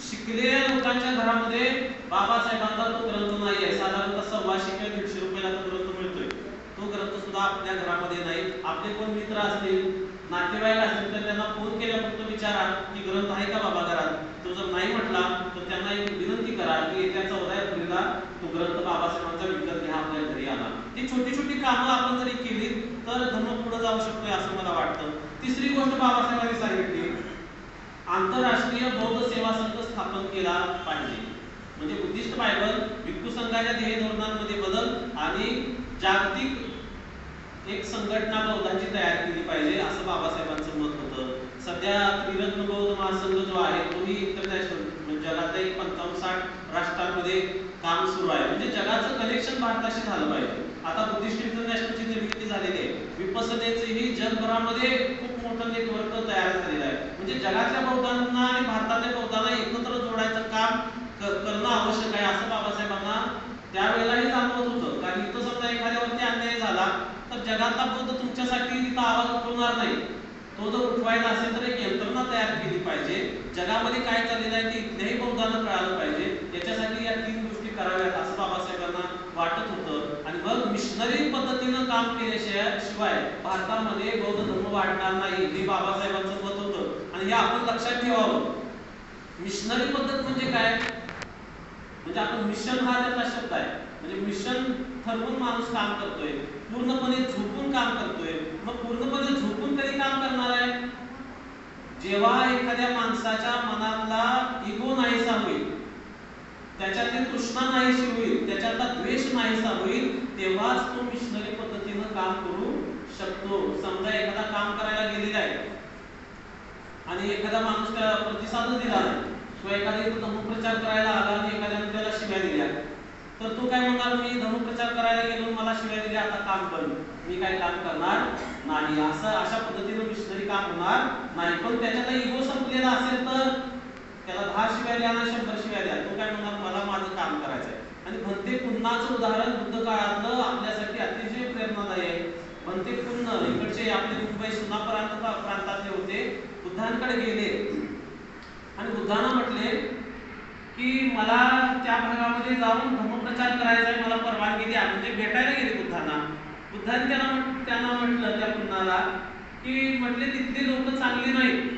शिकलेल्या लोकांच्या घरामध्ये बाबासाहेबांचा तो ग्रंथ नाही आहे. साधारणतः 125 किंवा 150 रुपयाला तो ग्रंथ मिळतोय. तो ग्रंथ सुद्धा आपल्या घरामध्ये नाही. आपले कोण मित्र असतील नातेवाईक असतील तर त्यांना फोन केला फक्त विचारा की ग्रंथ आहे का बाबा घरात. तो जर नाही म्हटला तर त्यांना एक विनंती करा की येत्या 14 एप्रिलला तो ग्रंथ बाबासाहेबांचा विकत घ्या, आपल्या घरी आणा. ही छोटी छोटी कामं आपण जरी केली तर धर्म पुढे जाऊ शकतोय असं मला वाटतं. तिसरी गोष्ट बाबासाहेबांनी सांगितली, आंतरराष्ट्रीय बौद्ध सेवा संघ स्थापन केला पाहिजे. म्हणजे बुद्धिस्ट बायबल भिक्खू संघाच्या ध्येय धोरणांमध्ये बदल आणि जागतिक एक संघटना बौद्धांची तयार केली पाहिजे असं बाबासाहेबांचं मत होतं. सध्या त्रिरत्न बौद्ध महासंघ जो आहे तोही इंटरनॅशनल म्हणजे जगातल्या 55-60 राष्ट्रांमध्ये काम सुरू आहे. म्हणजे जगाचं कनेक्शन भारताशी झालं पाहिजे. आता बुद्धिस्ट इंटरनॅशनलची निर्मिती झालेली आहे. विपसनेचेही जगभरामध्ये खूप मोठं नेटवर्क तयार झालेलं आहे. म्हणजे जगातल्या बौद्धांना आणि भारतातल्या बौद्धांना एकत्र जोडायचं काम करणं आवश्यक आहे असं बाबासाहेबांना त्यावेळेलाही जाणवत होतं. कारण इथं समजा एखाद्यावरती अन्याय झाला तर जगातला बौद्ध तुमच्यासाठी तिथं आवाज उठवणार नाही. तो जर उठवायचा असेल तर एक यंत्रणा तयार केली पाहिजे. जगामध्ये काय चाललेलं आहे ते इथल्याही बौद्धांना कळालं पाहिजे. याच्यासाठी या 3 गोष्टी कराव्यात असं बाबासाहेबांना वाटत होतं. आणि मग मिशनरी पद्धतीनं काम केल्याशिवाय भारतामध्ये बौद्ध धर्म वाढणार नाही हे बाबासाहेबांचं मत होतं. आणि हे आपण लक्षात ठेवावं. मिशनरी पद्धत म्हणजे काय, म्हणजे आपण मिशन हा त्याचा शब्द आहे. म्हणजे मिशन ठरवून माणूस काम करतोय, पूर्णपणे झोपून काम करतोय. मग पूर्णपणे झोपून कधी काम करणार आहे, जेव्हा एखाद्या माणसाच्या मनातला इगो नाहीसा होईल, त्याच्यातली तृष्णा नाहीशी होईल, त्याच्यातला द्वेष नाहीसा होईल, तेव्हाच तो मिशनरी पद्धतीनं काम करू शकतो. समजा एखादा काम करायला गेलेला आहे आणि एखादा माणूस त्याला प्रतिसादच दिला नाही, किंवा एखादा धर्मप्रचार करायला आला आणि एखाद्याने त्याला शिव्या दिल्या, तर तो काय म्हणणार, मी धर्मप्रचार करायला गेलो मला शिव्या दिल्या आता काम बंद, मी काय काम करणार नाही. अशा पद्धतीनं मिशनरी काम होणार नाही. पण त्याच्यातला इगो संपलेला असेल तर त्याला 10 शिव्या द्या ना 100 शिव्या द्या, तो काय म्हणणार मला माझं काम करायचं आहे. आणि भंते पुन्हाचं उदाहरण बुद्ध काळातलं आपल्यासाठी अतिशय प्रेरणादायी आहे. भंते पुन्हा इकडचे आपले मुंबई सुना प्रांतातले होते, बुद्धांकडे गेले आणि बुद्धांना म्हटले की मला त्या भागामध्ये जाऊन धर्मप्रचार करायचा आहे, मला परवानगी द्या. म्हणजे भेटायला गेले बुद्धांना. बुद्धांनी त्यांना म्हटलं त्या पुन्हाला की म्हटले तिथले लोक चांगली नाहीत,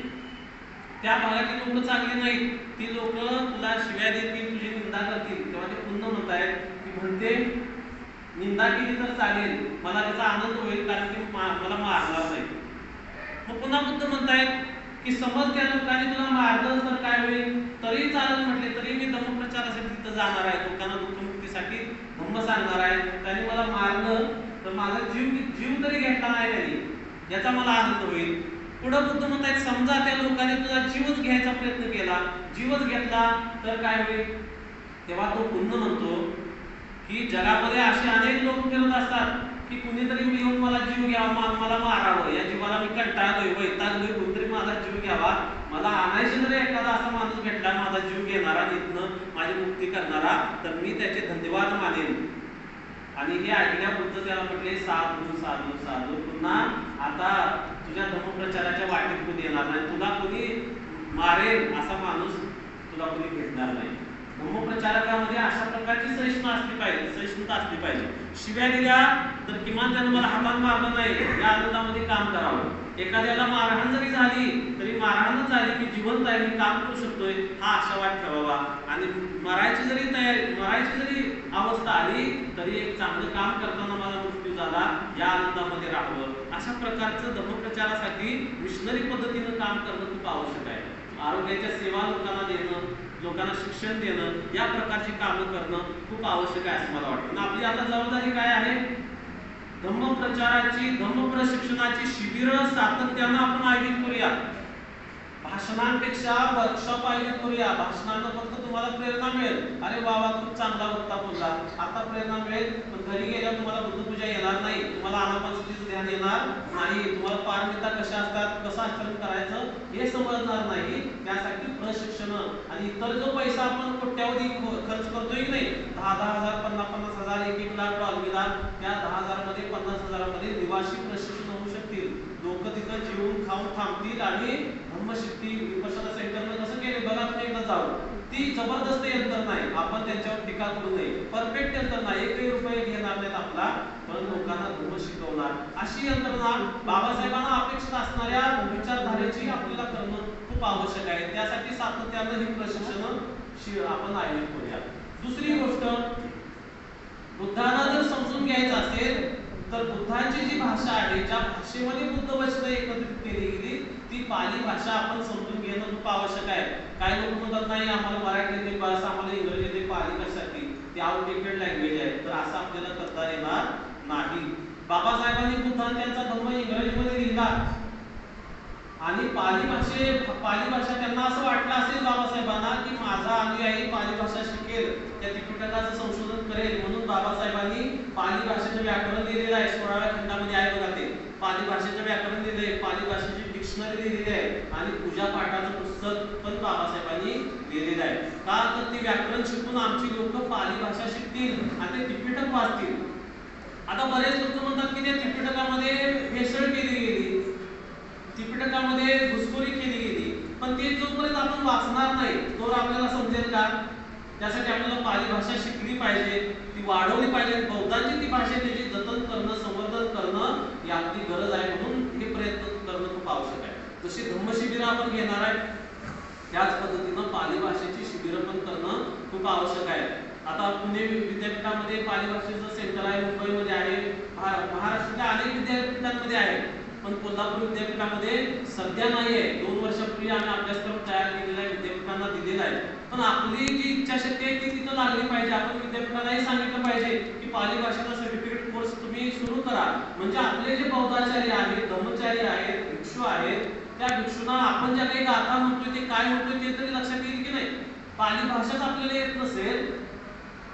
त्या भागातली लोक चांगली नाहीत, ती लोक तुला शिव्या देतील, तुझी निंदा करतील. तेव्हा ते पुन्हा म्हणतायत की म्हणते निंदा केली तर चालेल, मला त्याचा आनंद होईल कारण की मला मारणार नाही. मग पुन्हा बुद्ध म्हणतायत की समज त्या लोकांनी तुला मारलं तर काय होईल, तरी चालेल म्हटले, तरी मी धर्मप्रचारासाठी तिथं जाणार आहे, लोकांना दुःखमुक्तीसाठी धम्म सांगणार आहे. त्यांनी मला मारलं तर माझा जीव तरी घेतला नाही त्यांनी, याचा मला आनंद होईल. पुढं बुद्ध म्हणतायत समजा त्या लोकांनी तुझा जीवच घ्यायचा प्रयत्न केला, जीवच घेतला तर काय होईल. तेव्हा तो पुन्हा म्हणतो की जगामध्ये असे अनेक लोक फिरत असतात की कुणीतरी येऊन मला जीव घ्यावा, मला मारावं, या जीवाला मी कंटाळलोय, वैतागलोय, कुणीतरी माझा जीव घ्यावा, मला आणायचे जरी एखादा असा माणूस भेटला माझा जीव घेणारा, इथनं माझी मुक्ती करणारा, तर मी त्याचे धन्यवाद मानेन. आणि हे ऐकल्या बुद्ध त्याला म्हटले साधू साधू साधू, पुन्हा आता तुझ्या धर्मप्रचाराच्या वाटेत कोणी येणार नाही, तुला कोणी मारेल असा माणूस तुला कोणी भेटणार नाही. धर्मप्रचारकामध्ये अशा प्रकारची सहिष्णुता असली पाहिजे. शिव्या दिल्या तर किमान त्यानं मला हातानं मारलं नाही या आनंदामध्ये काम करावं. एखाद्याला मारहाण जरी झाली तरी मारहाणच झाली की जिवंत आहे, मी काम करू शकतोय हा आशावाद ठेवावा. आणि मरायची जरी अवस्था आली तरी एक चांगलं काम करताना मला मृत्यू झाला या आनंदामध्ये राहावं. अशा प्रकारचं धर्मप्रचारासाठी मिशनरी पद्धतीनं काम करणं खूप आवश्यक आहे. आरोग्याच्या सेवा लोकांना देणं, लोकांना शिक्षण देणं, या प्रकारची कामं करणं खूप आवश्यक आहे असं मला वाटतं. आपली आता जबाबदारी काय आहे, धम्मप्रचाराची धम्मप्रशिक्षणाची शिबिरं सातत्यानं आपण आयोजित करूया. भाषणांपेक्षा वर्कशॉप आयोजित करूया. भाषणानं फक्त तुम्हाला प्रेरणा मिळेल, अरे बाबा खूप चांगला वक्ता बोलला, आता प्रेरणा मिळेल, पण घरी गेल्यावर तुम्हाला बुद्धपूजा येणार नाही, तुम्हाला आनापानसतीचं ध्यान येणार नाही, तुम्हाला पारमिता कशा असतात, कसं आचरण करायचं हे समजणार नाही. त्यासाठी प्रशिक्षण आणि इतर जो पैसा आपण कोट्यावधी खर्च करतोय की नाही, 10,000 50,000 1 लाख डॉलरला, त्या 10,000 मध्ये 50,000 मध्ये निवासी प्रशिक्षण होऊ शकतील. लोक तिथं जेवून खाऊन थांबतील आणि धम्मशक्ती विपश्यना सेंटरनं कसं केले बघा तुम्ही एकदा जाऊ. ती जबरदस्त यंत्रणा आहे, आपण त्यांच्यावर टीका करू नये. परफेक्ट यंत्रणा, 1 रुपये घेणार नाहीत आपला, पण लोकांना धर्म शिकवणार, अशी यंत्रणा बाबासाहेबांना अपेक्षित असणाऱ्या विचारधारेची आपल्याला करणं खूप आवश्यक आहे. त्यासाठी सातत्यानं ही प्रशिक्षण आपण आयोजित करूया. दुसरी गोष्ट, बुद्धांना जर समजून घ्यायचं असेल तर बुद्धांची जी भाषा आहे, ज्या भाषेमध्ये बुद्ध वचनं एकत्रित केली गेली, ती पाली भाषा आपण समजून घेणं खूप आवश्यक आहे. काही लोक म्हणतात नाही आम्हाला मराठी येते बस, आम्हाला इंग्रजी येते, पाली कशासाठी, ती आउटडेटेड लँग्वेज आहे. तर असं आपल्याला करता येणार नाही. बाबासाहेबांनी बुद्धांनी त्यांचा धर्म इंग्रजीमध्ये लिहिला आणि पाली भाषा त्यांना असं वाटलं असेल बाबासाहेबांना की माझा अनुयायी पाली भाषा शिकेल, त्या त्रिपिटकाचं संशोधन करेल, म्हणून बाबासाहेबांनी पाली भाषेचं व्याकरण लिहिलेलं आहे. 16व्या खंडामध्ये आहे बघा ते. पाली भाषेचं व्याकरण लिहिलंय, पाली भाषेची डिक्शनरी लिहिलेली आहे आणि पूजा पाठाचं पुस्तक पण बाबासाहेबांनी लिहिलेलं आहे. का तर ते व्याकरण शिकून आमची लोक पाली भाषा शिकतील आणि ते त्रिपिटक वाचतील. आता बरेच लोक म्हणतात की त्या त्रिपिटकामध्ये भेसळ केली गेली, त्रिपिटकामध्ये घुसखोरी केली गेली, पण ते जोपर्यंत आपण वाचणार नाही तोवर आपल्याला समजेल का? त्यासाठी आपल्याला पाली भाषा शिकली पाहिजे, ती वाढवली पाहिजे. बौद्धांची ती भाषा त्याची जतन करणं, संवर्धन करणं ही आपली गरज आहे. म्हणून हे प्रयत्न करणं खूप आवश्यक आहे. जशी धम्मशिबिरं आपण घेणार आहे त्याच पद्धतीनं पाली भाषेची शिबिरं पण करणं खूप आवश्यक आहे. आता पुणे विद्यापीठामध्ये पाली भाषेचं सेंटर आहे, मुंबईमध्ये आहे, महाराष्ट्राच्या अनेक विद्यापीठांमध्ये आहे, पण कोल्हापूर विद्यापीठामध्ये सध्या नाही आहे. 2 वर्षापूर्वी आम्ही अभ्यासक्रम तयार केलेला आहे, विद्यापीठांना दिलेला आहे. पण आपली जी इच्छाशक्ती आहे ती तिथं लागली पाहिजे. आपण विद्यापीठालाही सांगितलं पाहिजे की पाली भाषेचा सर्टिफिकेट कोर्स तुम्ही सुरू करा. म्हणजे आपले जे बौद्धाचार्य आहेत, धम्मचारी आहेत, भिक्षू आहेत, त्या भिक्षूंना आपण ज्या काही गाथा म्हणतोय ते काय म्हणतोय ते तरी लक्षात येईल की नाही. पाली भाषाच आपल्याला येत नसेल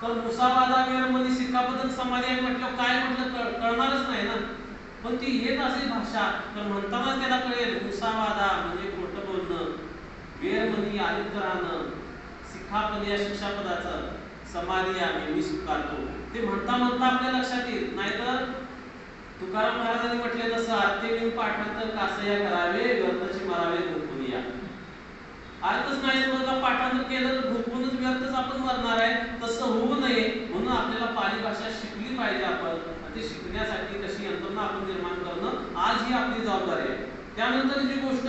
तर मुसावादा वेरमणी सिक्काबद्दल समाधी आहे म्हटलं काय म्हटलं कळणारच नाही ना. पण ती येत असेल भाषा तर म्हणतानाच त्याला कळेल. मुसावादा म्हणजे खोटं बोलणं, वेरमणी आयुक्त राहणं, सिक्खापद या शिक्षापदाचं, समाधी आहे मी स्वीकारतो, ते म्हणता म्हणता आपल्या लक्षात येईल. नाहीतर तुकाराम महाराजांनी म्हटले तसं अर्थेविन पाठांतर कासया करावे, व्यर्थची मारावे भूकुनिया. अर्थच नाही तर पाठांतर केलं तर भूकूनच व्यर्थच आपण मरणार आहे. तसं होऊ नये म्हणून आपल्याला पाली भाषा शिकली पाहिजे. आपण ते शिकण्यासाठी कशी यंत्रणा आपण निर्माण करणं आज ही आपली जबाबदारी आहे. त्यानंतर जी गोष्ट,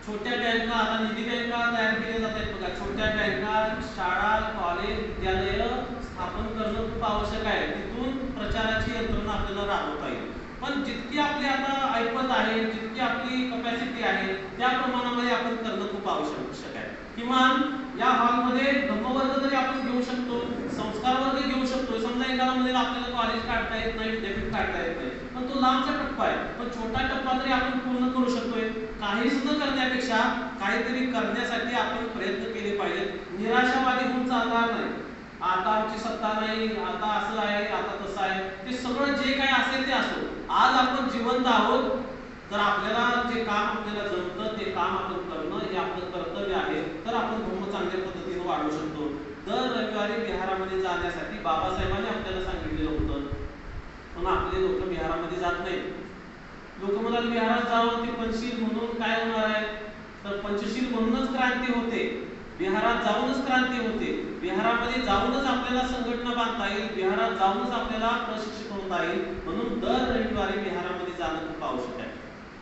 छोट्या बँका, आता निधी बँका तयार केल्या जात आहेत बघा. छोट्या बँका, शाळा, कॉलेज, विद्यालय स्थापन करणं खूप आवश्यक आहे. तिथून प्रचाराची यंत्रणा आपल्याला राबवता येईल. पण जितकी आपली आता ऐपत आहे, जितकी आपली कपॅसिटी आहे त्या प्रमाणामध्ये आपण करणं खूप आवश्यक आहे. किमान या हॉलमध्ये धम्मवर्ग तरी आपण घेऊ शकतो, संस्कार वर्ग घेऊ शकतो. समजा एखादा मध्ये आपल्याला कॉलेज काढता येत नाही, विद्यापीठ काढता येत नाही, पण तो लांबचा टप्पा आहे, पण छोटा टप्पा तरी आपण पूर्ण करू शकतोय. काहीच न करण्यापेक्षा काहीतरी करण्यासाठी आपण प्रयत्न केले पाहिजेत. निराशावादी होऊन चालणार नाही. आता आमची सत्ता नाही, आता असं आहे, आता तसं आहे, ते सगळं जे काही असेल ते असो. आज आपण जिवंत आहोत तर आपल्याला जे काम आपल्याला जमतं ते काम आपण करणं हे आपलं कर्तव्य आहे. तर आपण धर्म चांगल्या पद्धतीने वाढवू शकतो. दर रविवारी बिहारामध्ये जाण्यासाठी बाबासाहेबांनी आपल्याला सांगितलेलं होतं, पण आपले लोक बिहारामध्ये जात नाहीत. लोक मला बिहारात जावं, ते पंचशील म्हणून काय होणार आहे, तर पंचशील म्हणूनच क्रांती होते, बिहारात जाऊनच क्रांती होते. बिहारामध्ये जाऊनच आपल्याला संघटना बांधता येईल, बिहारात जाऊनच आपल्याला प्रशिक्षित होता येईल. म्हणून दर रविवारी बिहारामध्ये जाणं खूप आवश्यक आहे.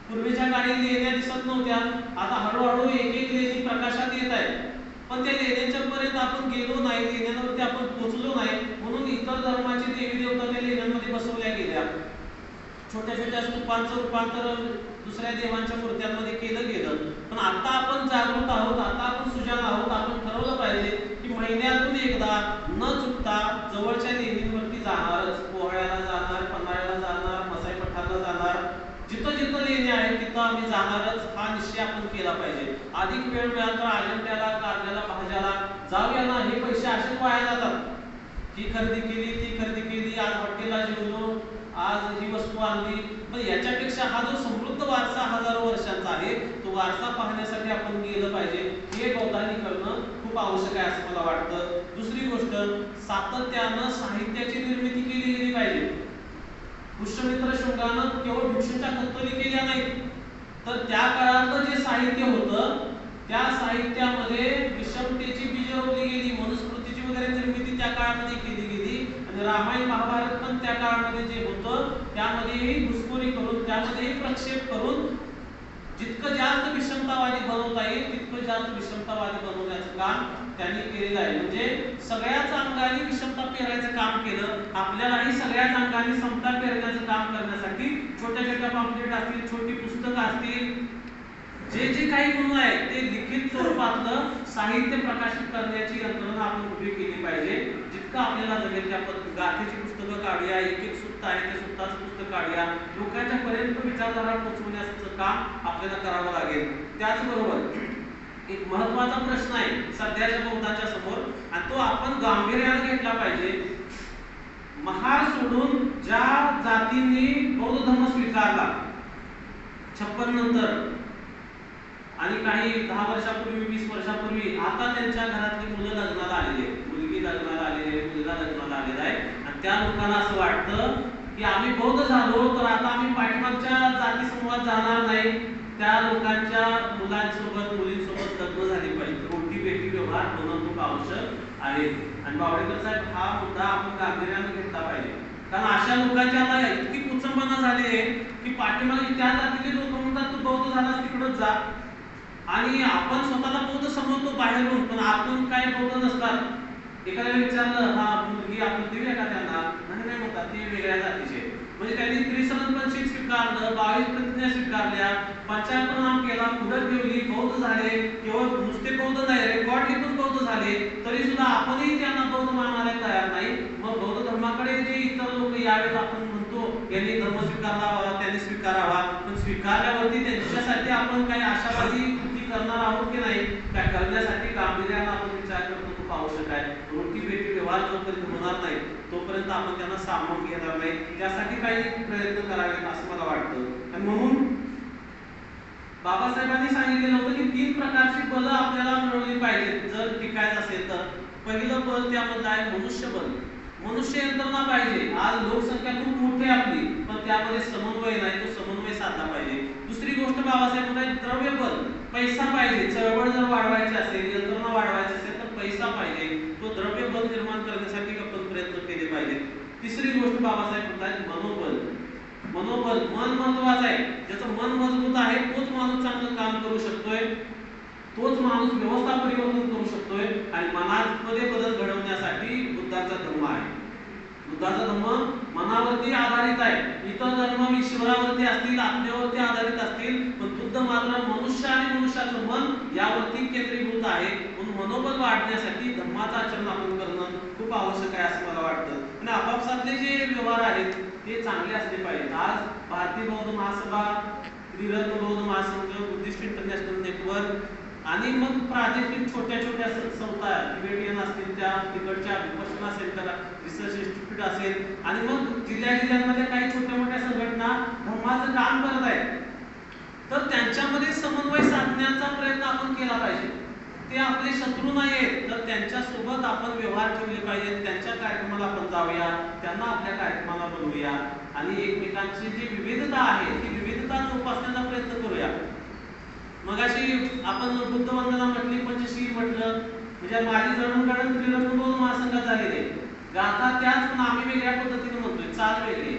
पूर्वीच्या काळी लेण्या दिसत नव्हत्या, आता हळूहळू एक एक लेणी प्रकाशात येत आहे. पण त्या लेण्यांच्या पर्यंत आपण गेलो नाही, लेण्यांवरती आपण पोहोचलो नाही, म्हणून इतर धर्माचे देवी देवता त्या लेण्यांमध्ये बसवल्या गेल्या. छोट्या छोट्या स्तूपांचं रूपांतर दुसऱ्या देवांच्या मूर्त्यांमध्ये केलं गेलं. पण आता आपण जागृत आहोत, आता आपण सुजाण आहोत. आपण ठरवलं पाहिजे की महिन्यातून एकदा न चुकता जवळच्या लेणींवरती जाणारच. पोहळ्याला जाणार, पन्हाळ्याला जाणार, मसाई पठारला जाणार, जिथं जिथं लेणी आहेत तिथं आम्ही जाणारच, हा निश्चय आपण केला पाहिजे. अधिक वेळ मिळाला तर अजंठ्याला, कारल्याला, भाज्याला जाऊया ना. हे पैसे असेच वाया जातात. ही खरेदी केली, ती खरेदी केली, आज हॉटेलला जेवलो, आज ही वस्तू आणली. पण याच्यापेक्षा हा जो समृद्ध वारसा हजारो वर्षांचा आहे तो वारसा पाहण्यासाठी आपण गेलं पाहिजे. हे बौद्धांनी करणं खूप आवश्यक आहे असं मला वाटतं. दुसरी गोष्ट, सातत्यानं साहित्याची निर्मिती केली गेली पाहिजे. पुष्यमित्र शुंगानं केवळ भिक्षूंच्या कत्तली केल्या नाहीत, तर त्या काळातलं जे साहित्य होतं त्या साहित्यामध्ये विषमतेची बीज रोवली गेली, मनुस्मृतीची वगैरे निर्मिती त्या काळामध्ये केली गेली. रामायण महाभारत पण त्या काळामध्ये जे होतं त्यामध्येही घुसखोरी करून त्यामध्येही प्रक्षेप करून जितकं जास्त विषमतावादी बनवता येईल तितकं जास्त विषमतावादी बनवण्याचं काम त्यांनी केलेलं आहे. म्हणजे सगळ्याच अंगाने विषमता पेरायचं काम केलं. आपल्यालाही सगळ्याच अंगाने समता पेरण्याचं काम करण्यासाठी छोट्या छोट्या पॅम्पलेट असतील, छोटी पुस्तकं असतील, जे जे काही गुण आहे ते लिखित स्वरूपातलं साहित्य प्रकाशित करण्याची यंत्रणा आपण उभी केली पाहिजे. जितकं आपल्याला जमेल त्या गाथेची पुस्तकं काढूया, एक एक सुत्त आहे ते सुत्ताचं पुस्तक काढूया, लोकांच्या पर्यंत विचारधारा पोहोचवण्याचं काम आपल्याला करावं लागेल. त्याचबरोबर एक महत्वाचा प्रश्न आहे सध्याच्या बहुतांच्या समोर आणि तो आपण गांभीर्याने घेतला पाहिजे. महार सोडून ज्या जातींनी बौद्ध धर्म स्वीकारला 56 नंतर आणि काही 10 वर्षापूर्वी 20 वर्षापूर्वी आता त्यांच्या घरातली मुलं लग्नाला आलेली आहेत, मुलगी लग्नाला आलेली आहे, मुलगा लग्नाला आलेला आहे आणि त्या लोकांना असं वाटतं की आम्ही बौद्ध झालो तर आता आम्ही पाठीमागच्या जाती समूहात जाणार नाही. त्या लोकांच्या मुलांसोबत मुलींसोबत लग्न झाली पाहिजे. रोटी बेटी व्यवहार होणं खूप आवश्यक आहे. आणि बावडेकर साहेब हा मुद्दा आपण गांभीर्याने घेतला पाहिजे. कारण अशा लोकांची आता इतकी कुचंबना झाली आहे की पाठीमागे त्या जातीचे लोक म्हणतात तू बौद्ध झालास तिकडच जा आणि आपण स्वतःला बौद्ध समजतो बाहेरून पण आपण काय बौद्ध नसतात. एखाद्याला विचारलं हा मुलगी आपण देऊया का त्यांना, नाही म्हणतात ते वेगळ्या जातीचे. म्हणजे त्यांनी त्रिसरण पंचीत स्वीकारलं, 22 प्रतिज्ञा स्वीकारल्या, पंचायतनाम केला, मुदत ठेवली, बौद्ध झाले. केवळ नुसते बौद्ध नाही रेकॉर्ड लिहून बौद्ध झाले तरी सुद्धा आपणही त्यांना बौद्ध मानायला तयार नाही. मग बौद्ध धर्माकडे जे इतर लोक यावेळेस आपण म्हणतो यांनी धर्म स्वीकारला त्यांनी स्वीकारावा, पण स्वीकारल्यावरती त्यांच्यासाठी आपण काही आशावादी कृती करणार आहोत की नाही काय करण्यासाठी गांभीर्याने आपण विचार करणं खूप आवश्यक आहे. रोटी बेटी व्यवहार जोपर्यंत होणार नाही तोपर्यंत आपण त्यांना सामावून घेणार नाही. त्यासाठी काही प्रयत्न करावेत असं मला वाटतं. आणि म्हणून बाबासाहेबांनी सांगितलेलं होतं की 3 प्रकारची बलं आपल्याला मिळवली पाहिजेत जर टिकायचं असेल तर. पहिलं बल त्यामधलं आहे मनुष्यबल. मनुष्य यंत्रणा पाहिजे. आज लोकसंख्या खूप मोठी आहे आपली पण त्यामध्ये समन्वय नाही, तो समन्वय साधला पाहिजे. दुसरी गोष्ट बाबासाहेब म्हणतात द्रव्यबल. पैसा पाहिजे. चळवळ जर वाढवायची असेल, यंत्रणा वाढवायची असेल तर पैसा पाहिजे. तो द्रव्यबल निर्माण करण्यासाठी आपण प्रयत्न केले पाहिजेत. तिसरी गोष्ट बाबासाहेब म्हणतात मनोबल. मनोबल मन महत्वाचं आहे. ज्याचं मन मजबूत आहे तोच माणूस चांगलं काम करू शकतोय, तोच माणूस व्यवस्था परिवर्तन करू शकतोय. आणि मनामध्ये बदल घडवण्यासाठी बुद्धाचा धर्म आहे. बुद्धाचा धर्म मनावरती आधारित आहे. इतर धर्म ईश्वरावरती असतील, आत्म्यावरती आधारित असतील, पण बुद्ध मात्र मनुष्य आणि मनुष्याचं मन यावरती केंद्रीभूत आहे. म्हणून मनोबल वाढण्यासाठी धर्माचं आचरण आपण करणं खूप आवश्यक आहे असं मला वाटतं. आणि आपापसातले जे व्यवहार आहेत ते चांगले असले पाहिजेत. आज भारतीय बौद्ध महासभा, त्रिरत्न बौद्ध महासंघ, बुद्धिस्ट इंटरनॅशनल नेटवर्क आणि मग प्रादेशिक छोट्या छोट्या संस्था तिबेटियन असतील, त्या तिकडच्या विपश्यना सेंटर रिसर्च इन्स्टिट्यूट असेल आणि मग जिल्ह्यामध्ये काही छोट्या मोठ्या संघटना धर्माचं काम करत आहेत तर त्यांच्यामध्ये समन्वय साधण्याचा प्रयत्न आपण केला पाहिजे. ते आपले शत्रू नाही आहेत तर त्यांच्या सोबत आपण व्यवहार ठेवले पाहिजेत. त्यांच्या कार्यक्रमाला आपण जाऊया, त्यांना आपल्या कार्यक्रमाला बोलवूया आणि एकमेकांची जी विविधता आहे ती विविधता जोपासण्याचा प्रयत्न करूया. मगाशी आपण बुद्ध वंदना म्हटली, पंचशील म्हटलं, म्हणजे माझी जडणघडण त्रिरत्न बौद्ध महासंघात झालेली आहे. गाथा त्याच पण आम्ही वेगळ्या पद्धतीने म्हणतोय, चाल वेगळी.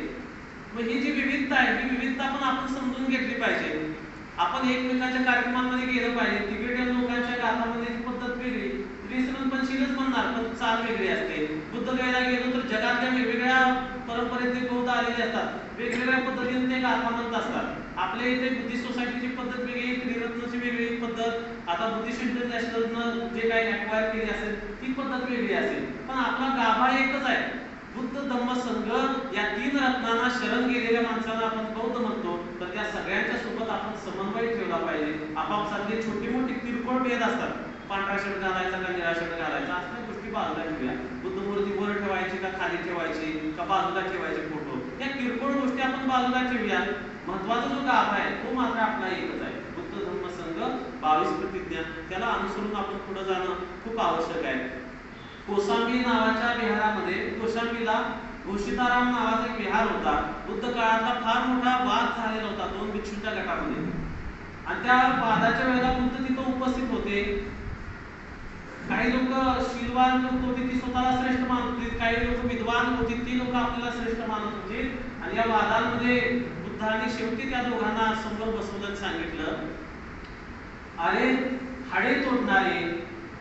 मग ही जी विविधता आहे ही विविधता पण आपण समजून घेतली पाहिजे. आपण एकमेकांच्या कार्यक्रमांमध्ये गेलं पाहिजे. तिबेटियन लोकांच्या गाथामध्ये पद्धत वेगळी, त्रिसरण पंचशीलच म्हणणार पण चाल वेगळी असते. बुद्ध गायला गेलो तर जगातल्या वेगवेगळ्या परंपरेतले बौद्ध आलेले असतात, वेगवेगळ्या पद्धतीने ते गाथा म्हणत असतात. आपल्या इथे बुद्धिस्ट सोसायटीची पद्धत वेगळी, त्रिरत्नची वेगळी पद्धत, आता बुद्धिस्ट इंटरनॅशनलनं जे काही ॲक्वायर केली असेल ती पद्धत वेगळी असेल, पण आपला गाभा एकच आहे. बुद्ध धम्म संघ या 3 रत्नांना शरण गेलेल्या माणसाला आपण बौद्ध म्हणतो. तर त्या सगळ्यांच्या सोबत आपण समन्वय ठेवला पाहिजे. आपापसातले छोटे मोठे किरकोळ भेद असतात, पांढरा शर्ट घालायचा का निळा शर्ट घालायचा असल्या गोष्टी बाजूला ठेवूया. बुद्ध मूर्ती वर ठेवायची का खाली ठेवायची का बाजूला ठेवायचे फोटो, या किरकोळ गोष्टी आपण बाजूला ठेवूया. महत्वाचा जो गाभा आहे तो मात्र आपला एकच आहे, बुद्ध धम्म संघ 22 प्रतिज्ञा. त्याला अनुसरून आपण पुढे जाणं खूप आवश्यक आहे. कोसांबी नावाच्या विहारामध्ये, कोसांबीला घोषिताराम नावाचा एक विहार होता. बुद्ध काळातला फार मोठा वाद झालेला होता 2 भिक्षूंच्या गटामध्ये आणि त्या वादाच्या वेळेला बुद्ध तिथं उपस्थित होते. काही लोक शीलवान लोक होती ती स्वतःला श्रेष्ठ मानत होती, काही लोक विद्वान होती ती लोक आपल्याला श्रेष्ठ मानत होती, आणि या वादांमध्ये बुद्धाने शेवटी त्या दोघांना समोर बसवलं सांगितलं, अरे हाडे तोडणारे,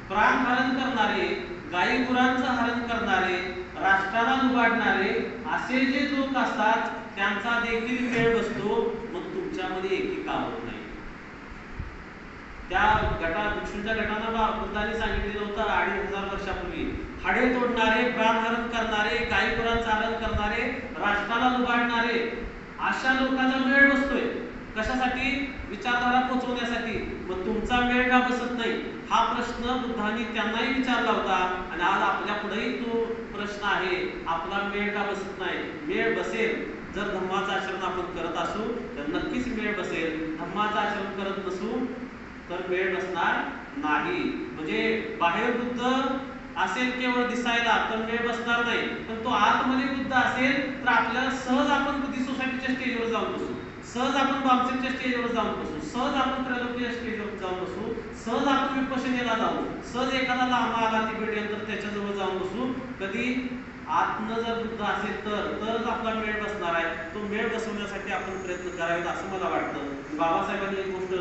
प्राणहरण करणारे, गाई गुरांचं हरण करणारे, राष्ट्राला लुबाडणारे असे जे लोक असतात त्यांचा देखील खेळ बसतो, मग तुमच्यामध्ये एकी का होत नाही? त्या भिक्षूंच्या गटांना बुद्धाने सांगितलेलं होतं 2500 वर्षापूर्वी, हाडे तोडणारे, प्राणहरण करणारे, गाई गुरांचं हरण करणारे, राष्ट्राला लुबाडणारे अशा लोकांचा मेळ बसतोय. कशासाठी? विचारधारा पोहोचवण्यासाठी. मग तुमचा मेळ का बसत नाही हा प्रश्न बुद्धांनी त्यांनाही विचारला होता, आणि आज आपल्या पुढेही तो प्रश्न आहे. आपला मेळ का बसत नाही? मेळ बसेल जर धम्माचं आचरण आपण करत असू तर नक्कीच मेळ बसेल. धम्माचं आचरण करत नसू तर मेळ बसणार नाही. म्हणजे बाहेर बुद्ध असेल केवळ दिसायला तर मेळ बसणार नाही, पण तो आतमध्ये बुद्ध असेल तर आपल्याला सहज आपण बुद्धी सोसायटीच्या स्टेजवर जाऊन बसू, सहज आपण बामसेटच्या स्टेजवर जाऊन बसू, सहज आपण त्रैलोक्य स्टेजवर जाऊन बसू, सहज आपण विपश्यनेला जाऊ, सहज एखादा लांबा आला तिबेटियन तर त्याच्याजवळ जाऊन बसू. कधी आत्म जर बुद्ध असेल तरच आपला मेळ बसणार आहे. तो मेळ बसवण्यासाठी आपण प्रयत्न करावेत असं मला वाटतं. बाबासाहेबांनी एक गोष्ट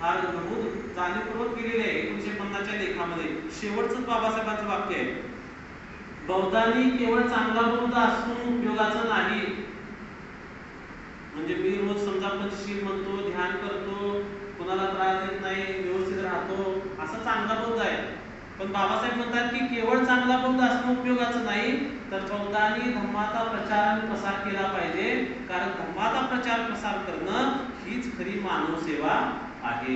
फार नमूद जाणीवपूर्वक केलेली आहे 1950च्या लेखामध्ये. शेवटचं बाबासाहेबांचं वाक्य आहे, बौद्धांनी केवळ चांगला बौद्ध असून उपयोगाचं नाही. म्हणजे मी रोज समजा पंचशील म्हणतो, ध्यान करतो, कोणाला त्रास देत नाही, व्यवस्थित राहतो, असं चांगला बौद्ध आहे. पण बाबासाहेब म्हणतात की केवळ चांगला बौद्ध असणं उपयोगाचं नाही, तर बौद्धांनी धम्माचा प्रचार आणि प्रसार केला पाहिजे. कारण धम्माचा प्रचार प्रसार करणं हीच खरी मानव सेवा आहे.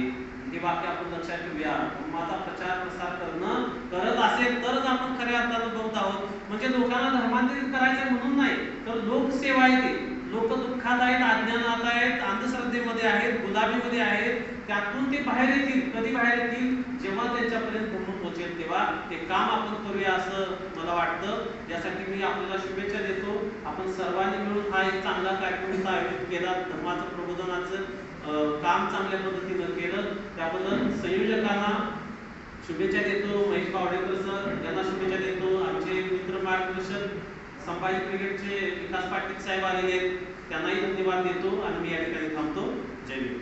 हे वाक्य आपण लक्षात ठेवूया. धम्माचा प्रचार प्रसार करणं करत असेल तरच आपण खऱ्या अर्थानं बौद्ध आहोत. म्हणजे लोकांना धर्मांतरित करायचं म्हणून नाही, तर लोकसेवा आहे ती. लोक दुःखात आहेत, अज्ञानात आहेत, अंधश्रद्धेमध्ये आहेत, गुलामीमध्ये आहेत, त्यातून ते बाहेर येतील. कधी बाहेर येतील? जेव्हा त्यांच्यापर्यंत धम्म पोहोचेल तेव्हा. ते काम आपण करूया असं मला वाटतं. यासाठी मी आपल्याला शुभेच्छा देतो. आपण सर्वांनी मिळून हा एक चांगला कार्यक्रम आयोजित केला, धम्माचं प्रबोधनाचं काम चांगल्या पद्धतीनं केलं, त्याबद्दल संयोजकांना शुभेच्छा देतो. महेश पावडेकर सर यांना शुभेच्छा देतो. आमचे मित्र मार्गदर्शक संभाजी ब्रिगेडचे विकास पाटील साहेब आलेले आहेत, त्यांनाही धन्यवाद देतो आणि मी या ठिकाणी थांबतो. जय हिंद.